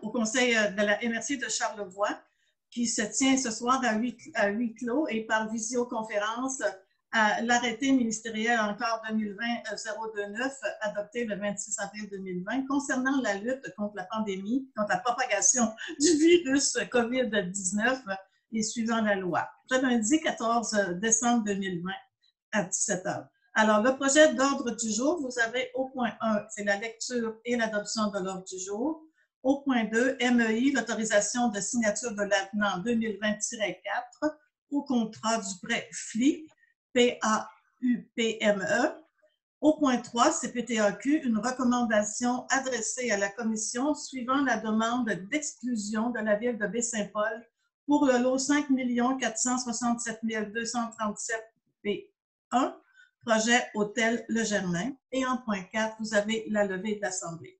au conseil de la MRC de Charlevoix, qui se tient ce soir à huis clos et par visioconférence à l'arrêté ministériel encore 2020-029 adopté le 26 avril 2020 concernant la lutte contre la pandémie, contre la propagation du virus COVID-19 et suivant la loi. Ce lundi 14 décembre 2020 à 17 h. Alors, le projet d'ordre du jour, vous avez au point 1, c'est la lecture et l'adoption de l'ordre du jour. Au point 2, MEI, l'autorisation de signature de l'avenant 2020-4 au contrat du prêt FLI, PAUPME. Au point 3, CPTAQ, une recommandation adressée à la Commission suivant la demande d'exclusion de la ville de Baie-Saint-Paul pour le lot 5 467 237 P1, projet Hôtel Le Germain. Et en point 4, vous avez la levée de l'Assemblée.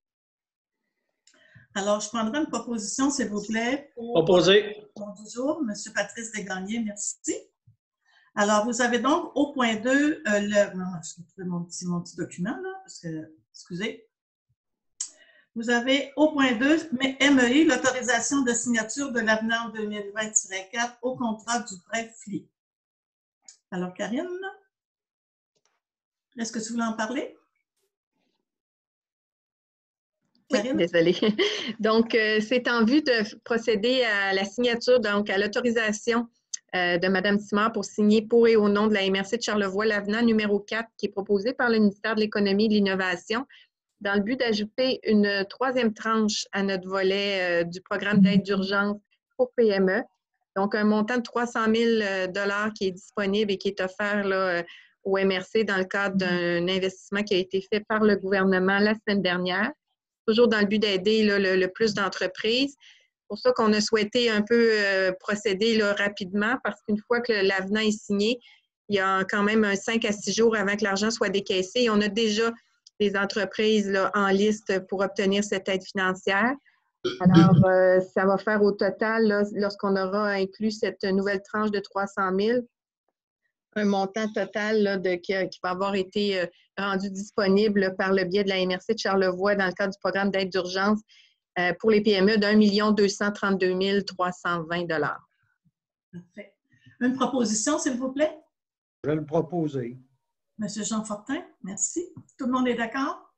Alors, je prendrai une proposition, s'il vous plaît. Proposé. Bonjour, M. Patrice Desgagnés, merci. Alors, vous avez donc au point 2, je vais trouver mon petit document, là, parce que, excusez. Vous avez au point 2, MEI, l'autorisation de signature de l'avenant 2020-4 au contrat du prêt FLI. Alors, Karine, est-ce que tu voulais en parler? Oui, désolée. Donc, c'est en vue de procéder à la signature, donc à l'autorisation de Mme Simard pour signer pour et au nom de la MRC de Charlevoix l'avenant numéro 4 qui est proposé par le ministère de l'Économie et de l'Innovation dans le but d'ajouter une troisième tranche à notre volet du programme d'aide d'urgence pour PME. Donc, un montant de 300 000 $ qui est disponible et qui est offert là, au MRC dans le cadre d'un investissement qui a été fait par le gouvernement la semaine dernière, toujours dans le but d'aider le plus d'entreprises. C'est pour ça qu'on a souhaité un peu procéder là, rapidement, parce qu'une fois que l'avenant est signé, il y a quand même 5 à 6 jours avant que l'argent soit décaissé. Et on a déjà des entreprises là, en liste pour obtenir cette aide financière. Alors, ça va faire au total, là, lorsqu'on aura inclus cette nouvelle tranche de 300 000, un montant total là, qui va avoir été rendu disponible par le biais de la MRC de Charlevoix dans le cadre du programme d'aide d'urgence pour les PME d'1 232 320 $. Parfait. Une proposition, s'il vous plaît? Je vais le proposer. Monsieur Jean Fortin, merci. Tout le monde est d'accord?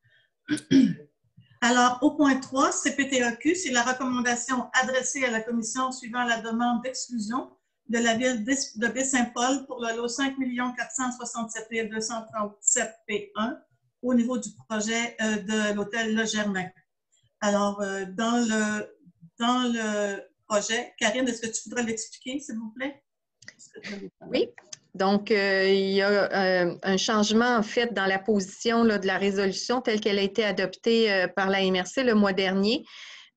Alors, au point 3, CPTAQ, c'est la recommandation adressée à la Commission suivant la demande d'exclusion de la ville de Baie-Saint-Paul pour le lot 5 467 237 P1 au niveau du projet de l'hôtel Le Germain. Alors, dans le projet, Karine, est-ce que tu voudrais l'expliquer, s'il vous plaît? Oui. Donc, il y a un changement, en fait, dans la position là, de la résolution telle qu'elle a été adoptée par la MRC le mois dernier,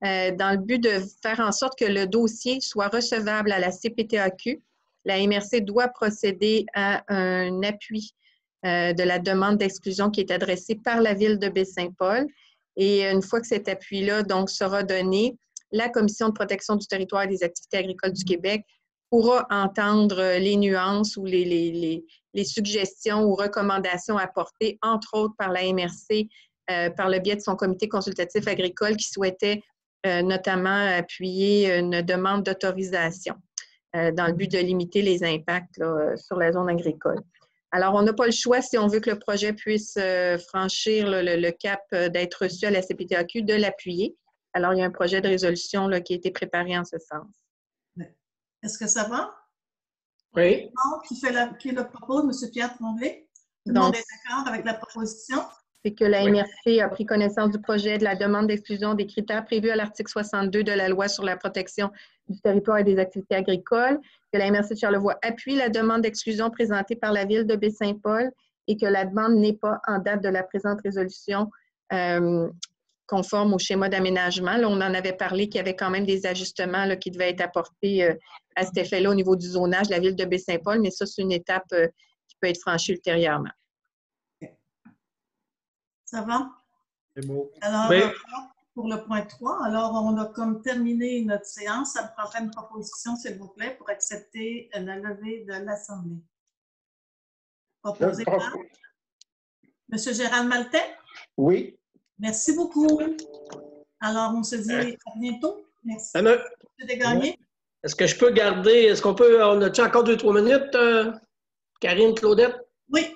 dans le but de faire en sorte que le dossier soit recevable à la CPTAQ. La MRC doit procéder à un appui de la demande d'exclusion qui est adressée par la ville de Baie-Saint-Paul. Et une fois que cet appui-là donc sera donné, la Commission de protection du territoire et des activités agricoles du Québec pourra entendre les nuances ou les suggestions ou recommandations apportées, entre autres par la MRC, par le biais de son comité consultatif agricole qui souhaitait notamment appuyer une demande d'autorisation dans le but de limiter les impacts là, sur la zone agricole. Alors, on n'a pas le choix, si on veut que le projet puisse franchir le cap d'être reçu à la CPTAQ, de l'appuyer. Alors, il y a un projet de résolution là, qui a été préparé en ce sens. Est-ce que ça va? Oui. Qui le propose? M. Pierre Tremblay? Tout le monde est d'accord avec la proposition? C'est que la MRC a pris connaissance du projet de la demande d'exclusion des critères prévus à l'article 62 de la Loi sur la protection du territoire et des activités agricoles, que la MRC de Charlevoix appuie la demande d'exclusion présentée par la ville de Baie-Saint-Paul et que la demande n'est pas, en date de la présente résolution, conforme au schéma d'aménagement. Là, on en avait parlé qu'il y avait quand même des ajustements là, qui devaient être apportés à cet effet-là au niveau du zonage de la ville de Baie-Saint-Paul, mais ça, c'est une étape qui peut être franchie ultérieurement. Ça va? C'est beau. Alors, oui. pour le point 3, alors on a comme terminé notre séance. Ça me prendrait une proposition, s'il vous plaît, pour accepter la levée de l'Assemblée. Proposé par M. Gérald Maltais? Oui. Merci beaucoup. Alors, on se dit à bientôt. Merci. Fameux. M. Desgagnés. Est-ce que je peux garder, on a-tu encore 2-3 minutes, Karine, Claudette? Oui.